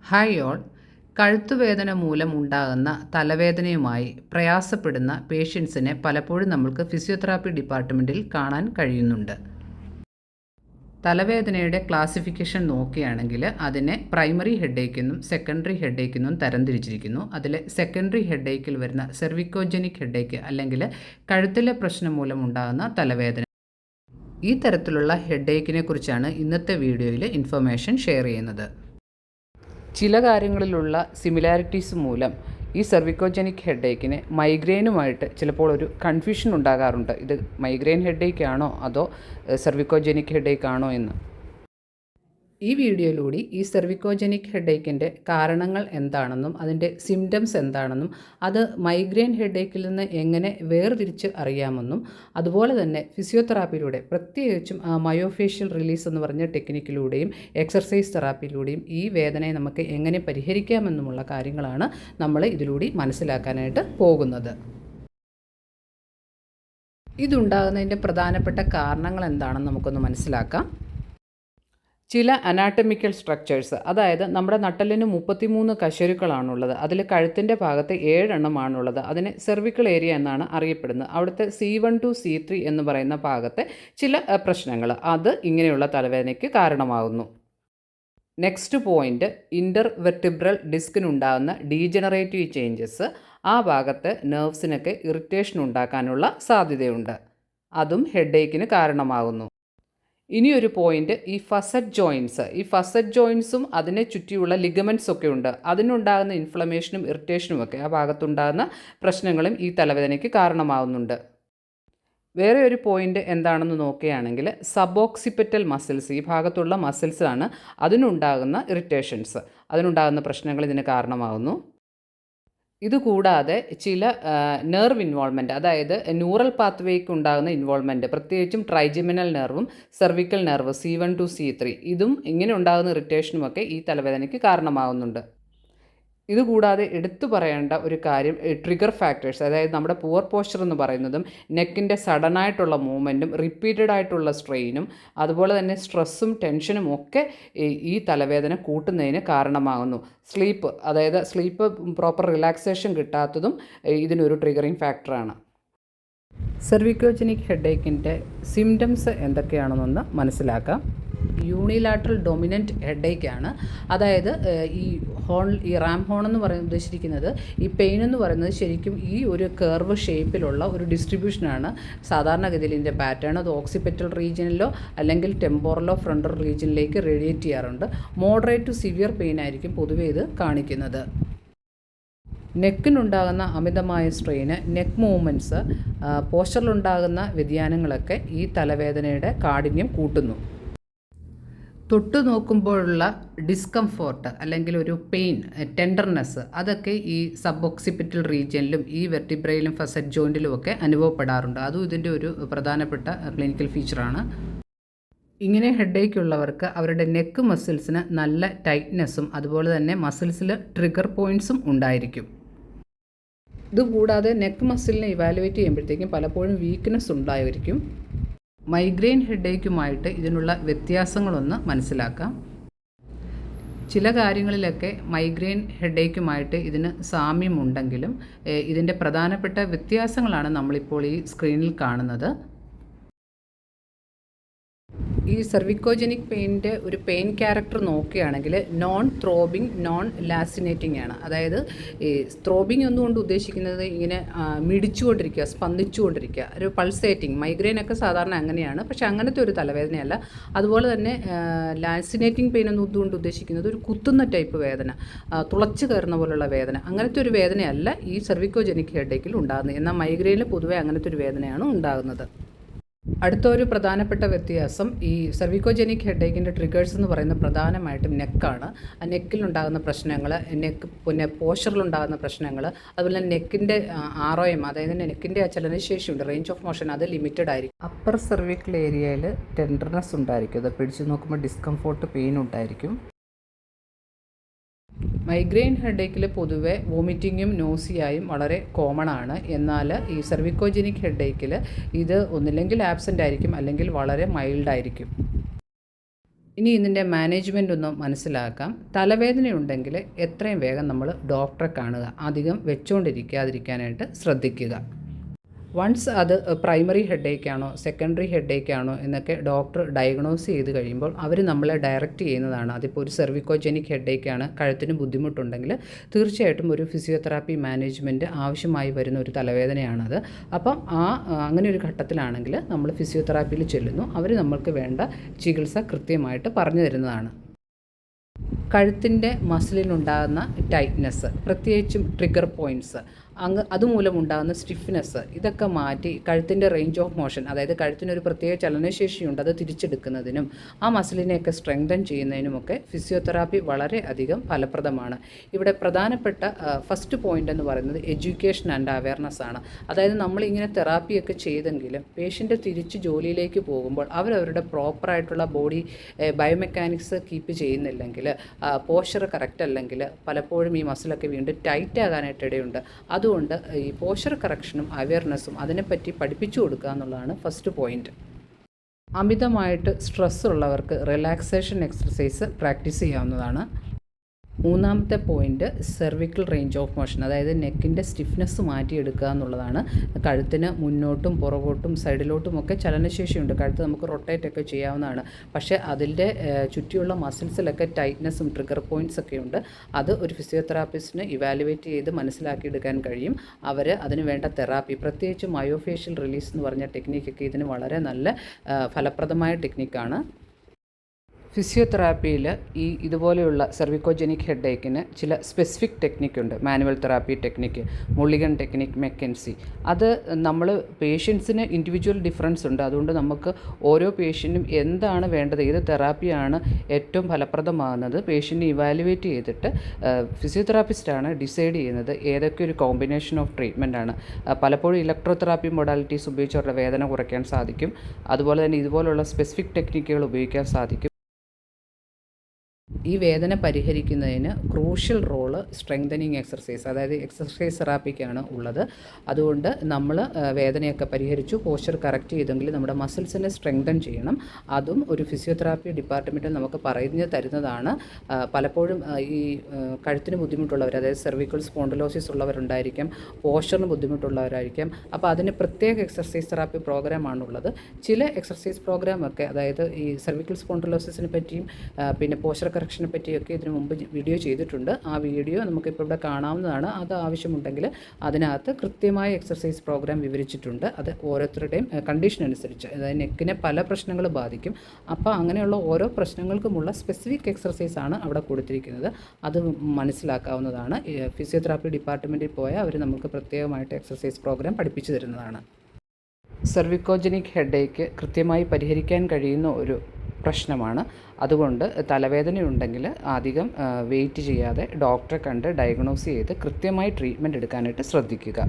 Hi all. കഴുത്തുവേദന മൂലമുണ്ടാകുന്ന തലവേദനയുമായി പ്രയാസപ്പെടുന്ന പേഷ്യൻസിനെ പലപ്പോഴും നമുക്ക് ഫിസിയോതെറാപ്പി ഡിപ്പാർട്ട്മെൻറ്റിൽ കാണാൻ കഴിയുന്നുണ്ട്. തലവേദനയുടെ ക്ലാസിഫിക്കേഷൻ നോക്കുകയാണെങ്കിൽ അതിനെ പ്രൈമറി ഹെഡേക്ക് എന്നും സെക്കൻഡറി ഹെഡേക്ക് എന്നും തരംതിരിച്ചിരിക്കുന്നു. അതിൽ സെക്കൻഡറി ഹെഡേക്കിൽ വരുന്ന സെർവിക്കോജനിക് ഹെഡേക്ക് അല്ലെങ്കിൽ കഴുത്തിലെ പ്രശ്നം മൂലമുണ്ടാകുന്ന തലവേദന. ഈ തരത്തിലുള്ള ഹെഡേക്കിനെ കുറിച്ചാണ് ഇന്നത്തെ വീഡിയോയിൽ ഇൻഫർമേഷൻ ഷെയർ ചെയ്യുന്നത്. ചില കാര്യങ്ങളിലുള്ള സിമിലാരിറ്റീസ് മൂലം ഈ സെർവിക്കോജനിക് ഹെഡേക്കിന് മൈഗ്രെയിനുമായിട്ട് ചിലപ്പോൾ ഒരു കൺഫ്യൂഷൻ ഉണ്ടാകാറുണ്ട്. ഇത് മൈഗ്രെയിൻ ഹെഡേക്ക് ആണോ അതോ സെർവിക്കോജനിക് ഹെഡേക്ക് ആണോ എന്ന്. ഈ വീഡിയോയിലൂടെ ഈ സെർവിക്കോജനിക് ഹെഡേക്കിൻ്റെ കാരണങ്ങൾ എന്താണെന്നും അതിൻ്റെ സിംറ്റംസ് എന്താണെന്നും അത് മൈഗ്രെയിൻ ഹെഡേക്കിൽ നിന്ന് എങ്ങനെ വേർതിരിച്ച് അറിയാമെന്നും അതുപോലെ തന്നെ ഫിസിയോതെറാപ്പിയിലൂടെ പ്രത്യേകിച്ചും മയോഫേഷ്യൽ റിലീസ് എന്ന് പറഞ്ഞ ടെക്നിക്കിലൂടെയും എക്സർസൈസ് തെറാപ്പിയിലൂടെയും ഈ വേദനയെ നമുക്ക് എങ്ങനെ പരിഹരിക്കാമെന്നുമുള്ള കാര്യങ്ങളാണ് നമ്മൾ ഇതിലൂടെ മനസ്സിലാക്കാനായിട്ട് പോകുന്നത്. ഇതുണ്ടാകുന്നതിൻ്റെ പ്രധാനപ്പെട്ട കാരണങ്ങൾ എന്താണെന്ന് നമുക്കൊന്ന് മനസ്സിലാക്കാം. ചില അനാട്ടമിക്കൽ സ്ട്രക്ചേഴ്സ്, അതായത് നമ്മുടെ നട്ടെല്ലിന് 33 കശേരുക്കളാണുള്ളത്. അതിൽ കഴുത്തിൻ്റെ ഭാഗത്ത് 7 എണ്ണമാണുള്ളത്. അതിനെ സെർവിക്കൽ ഏരിയ എന്നാണ് അറിയപ്പെടുന്നത്. അവിടുത്തെ C1 to C3 എന്ന് പറയുന്ന ഭാഗത്തെ ചില പ്രശ്നങ്ങൾ അത് ഇങ്ങനെയുള്ള തലവേദനയ്ക്ക് കാരണമാകുന്നു. നെക്സ്റ്റ് പോയിൻ്റ്, ഇൻ്റർ വെർട്ടിബ്രൽ ഡിസ്കിനുണ്ടാകുന്ന ഡീജനറേറ്റീവ് ചേഞ്ചസ് ആ ഭാഗത്ത് നെർവ്സിനൊക്കെ ഇറിറ്റേഷൻ ഉണ്ടാക്കാനുള്ള സാധ്യതയുണ്ട്. അതും ഹെഡേക്കിന് കാരണമാകുന്നു. ഇനിയൊരു പോയിൻ്റ്, ഈ ഫസറ്റ് ജോയിൻസും അതിനെ ചുറ്റിയുള്ള ലിഗമെൻറ്റ്സ് ഒക്കെ ഉണ്ട്. അതിനുണ്ടാകുന്ന ഇൻഫ്ലമേഷനും ഇറിറ്റേഷനും ഒക്കെ ആ ഭാഗത്തുണ്ടാകുന്ന പ്രശ്നങ്ങളും ഈ തലവേദനയ്ക്ക് കാരണമാകുന്നുണ്ട്. വേറെ ഒരു പോയിൻ്റ് എന്താണെന്ന് നോക്കുകയാണെങ്കിൽ സബോക്സിപിറ്റൽ മസിൽസ്, ഈ ഭാഗത്തുള്ള മസിൽസാണ് അതിനുണ്ടാകുന്ന ഇറിറ്റേഷൻസ്, അതിനുണ്ടാകുന്ന പ്രശ്നങ്ങൾ ഇതിന് കാരണമാകുന്നു. ഇതുകൂടാതെ ചില നെർവ് ഇൻവോൾവ്മെൻറ്റ്, അതായത് ന്യൂറൽ പാത്വേക്ക് ഉണ്ടാകുന്ന ഇൻവോൾവ്മെൻറ്റ്, പ്രത്യേകിച്ചും ട്രൈജെമിനൽ നെർവും cervical nerve C1 to C3 ഇതും ഇങ്ങനെ ഉണ്ടാകുന്ന ഇറിറ്റേഷനുമൊക്കെ ഈ തലവേദനയ്ക്ക് കാരണമാകുന്നുണ്ട്. ഇതുകൂടാതെ എടുത്തു പറയേണ്ട ഒരു കാര്യം, ട്രിഗർ ഫാക്ടേഴ്സ്, അതായത് നമ്മുടെ പുവർ പോസ്ചർ എന്ന് പറയുന്നതും നെക്കിൻ്റെ സഡനായിട്ടുള്ള മൂവ്മെൻറ്റും റിപ്പീറ്റഡ് ആയിട്ടുള്ള സ്ട്രെയിനും അതുപോലെ തന്നെ സ്ട്രെസ്സും ടെൻഷനും ഒക്കെ ഈ തലവേദന കൂട്ടുന്നതിന് കാരണമാകുന്നു. അതായത് സ്ലീപ്പ് പ്രോപ്പർ റിലാക്സേഷൻ കിട്ടാത്തതും ഇതിനൊരു ട്രിഗറിങ് ഫാക്ടറാണ്. സെർവിക്കോജനിക് ഹെഡേക്കിൻ്റെ സിംറ്റംസ് എന്തൊക്കെയാണെന്നൊന്ന് മനസ്സിലാക്കാം. യൂണിലാറ്ററൽ ഡൊമിനൻറ്റ് ഹെഡേക്കാണ്. അതായത് ഈ റാം ഹോൺ എന്ന് ഉദ്ദേശിച്ചിരിക്കുന്നത് ഈ പെയിൻ എന്ന് പറയുന്നത് ശരിക്കും ഈ ഒരു കർവ് ഷേപ്പിലുള്ള ഒരു ഡിസ്ട്രിബ്യൂഷനാണ്. സാധാരണഗതിയിൽ ഇതിൻ്റെ പാറ്റേൺ അത് ഓക്സിപിറ്റൽ റീജിയനിലോ അല്ലെങ്കിൽ ടെമ്പോറലോ ഫ്രണ്ടൽ റീജിയനിലേക്ക് റേഡിയേറ്റ് ചെയ്യാറുണ്ട്. മോഡറേറ്റ് ടു സിവിയർ പെയിൻ ആയിരിക്കും പൊതുവേ ഇത് കാണിക്കുന്നത്. നെക്കിനുണ്ടാകുന്ന അമിതമായ സ്ട്രെയിന്, നെക്ക് മൂവ്മെൻറ്റ്സ്, പോസ്ചറിലുണ്ടാകുന്ന വ്യതിയാനങ്ങളൊക്കെ ഈ തലവേദനയുടെ കാഠിന്യം കൂട്ടുന്നു. തൊട്ടു നോക്കുമ്പോഴുള്ള ഡിസ്കംഫോർട്ട് അല്ലെങ്കിൽ ഒരു പെയിൻ, ടെൻഡർനെസ് അതൊക്കെ ഈ സബോക്സിപിറ്റൽ റീജിയനിലും ഈ വെർട്ടിബ്രയിലും ഫസറ്റ് ജോയിൻറ്റിലുമൊക്കെ അനുഭവപ്പെടാറുണ്ട്. അതും ഇതിൻ്റെ ഒരു പ്രധാനപ്പെട്ട ക്ലിനിക്കൽ ഫീച്ചറാണ്. ഇങ്ങനെ ഹെഡേക്ക് ഉള്ളവർക്ക് അവരുടെ നെക്ക് മസിൽസിന് നല്ല ടൈറ്റ്നെസ്സും അതുപോലെ തന്നെ മസിൽസിൽ ട്രിഗർ പോയിൻറ്റ്സും ഉണ്ടായിരിക്കും. ഇതുകൂടാതെ നെക്ക് മസിലിനെ ഇവാലുവേറ്റ് ചെയ്യുമ്പോഴത്തേക്കും പലപ്പോഴും വീക്ക്നെസ് ഉണ്ടായിരിക്കും. മൈഗ്രെയിൻ ഹെഡേക്കുമായിട്ട് ഇതിനുള്ള വ്യത്യാസങ്ങളൊന്ന് മനസ്സിലാക്കാം. ചില കാര്യങ്ങളിലൊക്കെ മൈഗ്രെയിൻ ഹെഡേക്കുമായിട്ട് ഇതിന് സാമ്യമുണ്ടെങ്കിലും ഇതിൻ്റെ പ്രധാനപ്പെട്ട വ്യത്യാസങ്ങളാണ് നമ്മളിപ്പോൾ ഈ സ്ക്രീനിൽ കാണുന്നത്. ഈ സെർവിക്കോജനിക് പെയിൻ്റെ ഒരു പെയിൻ ക്യാരക്ടർ നോക്കുകയാണെങ്കിൽ നോൺ ത്രോബിങ്, നോൺ ലാസിനേറ്റിംഗ് ആണ്. അതായത് ഈ ത്രോബിങ് എന്നുകൊണ്ട് ഉദ്ദേശിക്കുന്നത് ഇങ്ങനെ മിടിച്ചുകൊണ്ടിരിക്കുക, സ്പന്ദിച്ചുകൊണ്ടിരിക്കുക, ഒരു പൾസേറ്റിംഗ്. മൈഗ്രെയിനൊക്കെ സാധാരണ അങ്ങനെയാണ്, പക്ഷേ അങ്ങനത്തെ ഒരു തലവേദനയല്ല. അതുപോലെ തന്നെ ലാസിനേറ്റിംഗ് പെയിൻ എന്നുകൊണ്ട് ഉദ്ദേശിക്കുന്നത് ഒരു കുത്തുന്ന ടൈപ്പ് വേദന, തുളച്ച് കയറുന്ന പോലുള്ള വേദന, അങ്ങനത്തെ ഒരു വേദനയല്ല ഈ സെർവിക്കോജനിക് ഹെഡേക്കിൽ ഉണ്ടാകുന്നത്. എന്നാൽ മൈഗ്രെയിനിൽ പൊതുവേ അങ്ങനത്തെ ഒരു വേദനയാണ് ഉണ്ടാകുന്നത്. അടുത്ത ഒരു പ്രധാനപ്പെട്ട വ്യത്യാസം, ഈ സെർവിക്കോജനിക് ഹെഡേക്കിൻ്റെ ട്രിഗേഴ്സ് എന്ന് പറയുന്നത് പ്രധാനമായിട്ടും നെക്കാണ്. ആ നെക്കിലുണ്ടാകുന്ന പ്രശ്നങ്ങൾ, പിന്നെ പോസ്ചറിലുണ്ടാകുന്ന പ്രശ്നങ്ങൾ, അതുപോലെ നെക്കിൻ്റെ ROM, അതായത് നെക്കിൻ്റെ ആ ചലനശേഷിയുണ്ട്, റേഞ്ച് ഓഫ് മോഷൻ അത് ലിമിറ്റഡ് ആയിരിക്കും. അപ്പർ സെർവിക്കൽ ഏരിയയിൽ ടെൻഡർനെസ് ഉണ്ടായിരിക്കും, അത് പിടിച്ച് നോക്കുമ്പോൾ ഡിസ്കംഫോർട്ട്, പെയിൻ ഉണ്ടായിരിക്കും. മൈഗ്രെയിൻ ഹെഡേക്കിൽ പൊതുവെ വോമിറ്റിങ്ങും നോസിയായും വളരെ കോമൺ ആണ്. എന്നാൽ ഈ സെർവിക്കോജനിക് ഹെഡേക്കിൽ ഇത് ഒന്നില്ലെങ്കിൽ ആബ്സെൻ്റ് ആയിരിക്കും അല്ലെങ്കിൽ വളരെ മൈൽഡ് ആയിരിക്കും. ഇനി ഇതിൻ്റെ മാനേജ്മെൻ്റ് ഒന്ന് മനസ്സിലാക്കാം. തലവേദനയുണ്ടെങ്കിൽ എത്രയും വേഗം നമ്മൾ ഡോക്ടറെ കാണുക. അധികം വെച്ചുകൊണ്ടിരിക്കാതിരിക്കാനായിട്ട് ശ്രദ്ധിക്കുക. വൺസ് അത് പ്രൈമറി ഹെഡേക്ക് ആണോ സെക്കൻഡറി ഹെഡേക്ക് ആണോ എന്നൊക്കെ ഡോക്ടർ ഡയഗ്നോസ് ചെയ്ത് കഴിയുമ്പോൾ അവർ നമ്മളെ ഡയറക്റ്റ് ചെയ്യുന്നതാണ്. അതിപ്പോൾ ഒരു സെർവിക്കോജെനിക് ഹെഡേക്ക് ആണ്, കഴുത്തിന് ബുദ്ധിമുട്ടുണ്ടെങ്കിൽ തീർച്ചയായിട്ടും ഒരു ഫിസിയോതെറാപ്പി മാനേജ്മെൻറ്റ് ആവശ്യമായി വരുന്ന ഒരു തലവേദനയാണത്. അപ്പം അങ്ങനെ ഒരു ഘട്ടത്തിലാണെങ്കിൽ നമ്മൾ ഫിസിയോതെറാപ്പിയിൽ ചെല്ലുന്നു. അവർ നമ്മൾക്ക് വേണ്ട ചികിത്സ കൃത്യമായിട്ട് പറഞ്ഞു തരുന്നതാണ്. കഴുത്തിൻ്റെ മസിലിനുണ്ടാകുന്ന ടൈറ്റ്നെസ്, പ്രത്യേകിച്ചും ട്രിഗർ പോയിൻറ്റ്സ്, അതുമൂലമുണ്ടാകുന്ന സ്റ്റിഫ്നെസ്, ഇതൊക്കെ മാറ്റി കഴുത്തിൻ്റെ റേഞ്ച് ഓഫ് മോഷൻ, അതായത് കഴുത്തിനൊരു പ്രത്യേക ചലനശേഷിയുണ്ട്, അത് തിരിച്ചെടുക്കുന്നതിനും ആ മസിലിനെയൊക്കെ സ്ട്രെങ്തൻ ചെയ്യുന്നതിനുമൊക്കെ ഫിസിയോതെറാപ്പി വളരെ അധികം ഫലപ്രദമാണ്. ഇവിടെ പ്രധാനപ്പെട്ട ഫസ്റ്റ് പോയിൻ്റ് എന്ന് പറയുന്നത് എഡ്യൂക്കേഷൻ ആൻഡ് അവയർനെസ് ആണ്. അതായത് നമ്മളിങ്ങനെ തെറാപ്പിയൊക്കെ ചെയ്തെങ്കിലും പേഷ്യൻ്റ് തിരിച്ച് ജോലിയിലേക്ക് പോകുമ്പോൾ അവരവരുടെ പ്രോപ്പറായിട്ടുള്ള ബോഡി ബയോമെക്കാനിക്സ് കീപ്പ് ചെയ്യുന്നില്ലെങ്കിൽ, പോസ്ചർ കറക്റ്റ് അല്ലെങ്കിൽ പലപ്പോഴും ഈ മസിലൊക്കെ വീണ്ടും ടൈറ്റ് ആകാനായിട്ടിടയുണ്ട്. അതുകൊണ്ട് ഈ പോസ്ചർ കറക്ഷനും അവയർനെസ്സും അതിനെപ്പറ്റി പഠിപ്പിച്ചു കൊടുക്കുക എന്നുള്ളതാണ് ഫസ്റ്റ് പോയിൻ്റ്. അമിതമായിട്ട് സ്ട്രെസ് ഉള്ളവർക്ക് റിലാക്സേഷൻ എക്സർസൈസ് പ്രാക്ടീസ് ചെയ്യാവുന്നതാണ്. മൂന്നാമത്തെ point cervical range of motion, അതായത് നെക്കിൻ്റെ സ്റ്റിഫ്നെസ് മാറ്റിയെടുക്കുക എന്നുള്ളതാണ്. കഴുത്തിന് മുന്നോട്ടും പുറകോട്ടും സൈഡിലോട്ടുമൊക്കെ ചലനശേഷിയുണ്ട്. കഴുത്ത് നമുക്ക് റൊട്ടേറ്റ് ഒക്കെ ചെയ്യാവുന്നതാണ്. പക്ഷേ അതിൻ്റെ ചുറ്റിയുള്ള മസിൽസിലൊക്കെ ടൈറ്റ്നെസ്സും ട്രിഗർ പോയിൻറ്റ്സ് ഒക്കെ ഉണ്ട്. അത് ഒരു ഫിസിയോതെറാപ്പിസ്റ്റിന് ഇവാലുവേറ്റ് ചെയ്ത് മനസ്സിലാക്കിയെടുക്കാൻ കഴിയും. അവർ അതിന് വേണ്ട തെറാപ്പി, പ്രത്യേകിച്ച് മയോഫേഷ്യൽ റിലീസ് എന്ന് പറഞ്ഞ ടെക്നിക്കൊക്കെ ഇതിന് വളരെ നല്ല ഫലപ്രദമായ ടെക്നിക്കാണ്. ഫിസിയോതെറാപ്പിയിൽ ഇതുപോലെയുള്ള സെർവിക്കോജെനിക് ഹെഡേക്കിന് ചില സ്പെസിഫിക് ടെക്നിക്കുണ്ട്. Manual therapy technique, Mulligan technique, McKenzie. അത് നമ്മൾ പേഷ്യൻസിന് ഇൻഡിവിജ്വൽ ഡിഫറൻസ് ഉണ്ട്. അതുകൊണ്ട് നമുക്ക് ഓരോ പേഷ്യൻറ്റും എന്താണ് വേണ്ടത്, ഏത് തെറാപ്പിയാണ് ഏറ്റവും ഫലപ്രദമാകുന്നത് പേഷ്യൻറ്റിനെ ഇവാലുവേറ്റ് ചെയ്തിട്ട് ഫിസിയോതെറാപ്പിസ്റ്റാണ് ഡിസൈഡ് ചെയ്യുന്നത് ഏതൊക്കെ ഒരു കോമ്പിനേഷൻ ഓഫ് ട്രീറ്റ്മെൻ്റ് ആണ്. പലപ്പോഴും ഇലക്ട്രോ തെറാപ്പി മൊഡാലിറ്റീസ് ഉപയോഗിച്ച് അവരുടെ വേദന കുറയ്ക്കാൻ സാധിക്കും. അതുപോലെ തന്നെ ഇതുപോലുള്ള സ്പെസിഫിക് ടെക്നിക്കുകൾ ഉപയോഗിക്കാൻ സാധിക്കും. ഈ വേദന പരിഹരിക്കുന്നതിന് ക്രൂഷ്യൽ റോള് സ്ട്രെങ്തനിങ് എക്സർസൈസ്, അതായത് എക്സർസൈസ് തെറാപ്പിക്കാണ് ഉള്ളത്. അതുകൊണ്ട് നമ്മൾ വേദനയൊക്കെ പരിഹരിച്ചു, പോസ്ചർ കറക്റ്റ് ചെയ്തെങ്കിൽ നമ്മുടെ മസിൽസിനെ സ്ട്രെങ്തൻ ചെയ്യണം. അതും ഒരു ഫിസിയോതെറാപ്പി ഡിപ്പാർട്ട്മെൻറ്റിൽ നമുക്ക് പറഞ്ഞു തരുന്നതാണ്. പലപ്പോഴും ഈ കഴുത്തിന് ബുദ്ധിമുട്ടുള്ളവർ, അതായത് സെർവിക്കൽ സ്പോണ്ടിലോസിസ് ഉള്ളവരുണ്ടായിരിക്കാം, പോസ്ചറിന് ബുദ്ധിമുട്ടുള്ളവരായിരിക്കാം. അപ്പോൾ അതിന് പ്രത്യേക എക്സർസൈസ് തെറാപ്പി പ്രോഗ്രാമാണുള്ളത്. ചില എക്സർസൈസ് പ്രോഗ്രാമൊക്കെ, അതായത് ഈ സെർവിക്കൽ സ്പോണ്ടിലോസിസിനെ പറ്റിയും പിന്നെ പോസ്ചർ കറക്ഷനെ പറ്റിയൊക്കെ ഇതിനു മുമ്പ് വീഡിയോ ചെയ്തിട്ടുണ്ട്. ആ വീഡിയോ നമുക്കിപ്പോൾ ഇവിടെ കാണാവുന്നതാണ്. അത് ആവശ്യമുണ്ടെങ്കിൽ അതിനകത്ത് കൃത്യമായ എക്സർസൈസ് പ്രോഗ്രാം വിവരിച്ചിട്ടുണ്ട്. അത് ഓരോരുത്തരുടെയും കണ്ടീഷൻ അനുസരിച്ച്, അതായത് നെക്കിനെ പല പ്രശ്നങ്ങൾ ബാധിക്കും. അപ്പോൾ അങ്ങനെയുള്ള ഓരോ പ്രശ്നങ്ങൾക്കുമുള്ള സ്പെസിഫിക് എക്സർസൈസ് ആണ് അവിടെ കൊടുത്തിരിക്കുന്നത്. അത് മനസ്സിലാക്കാവുന്നതാണ്. ഫിസിയോതെറാപ്പി ഡിപ്പാർട്ട്മെൻറ്റിൽ പോയാൽ അവർ നമുക്ക് പ്രത്യേകമായിട്ട് എക്സർസൈസ് പ്രോഗ്രാം പഠിപ്പിച്ചു തരുന്നതാണ്. സെർവിക്കോജനിക് ഹെഡേക്ക് കൃത്യമായി പരിഹരിക്കാൻ കഴിയുന്ന ഒരു പ്രശ്നമാണ്. അതുകൊണ്ട് തലവേദനയുണ്ടെങ്കിൽ അധികം വെയിറ്റ് ചെയ്യാതെ ഡോക്ടറെ കണ്ട് ഡയഗ്നോസ് ചെയ്ത് കൃത്യമായി ട്രീറ്റ്മെൻറ്റ് എടുക്കാനായിട്ട് ശ്രദ്ധിക്കുക.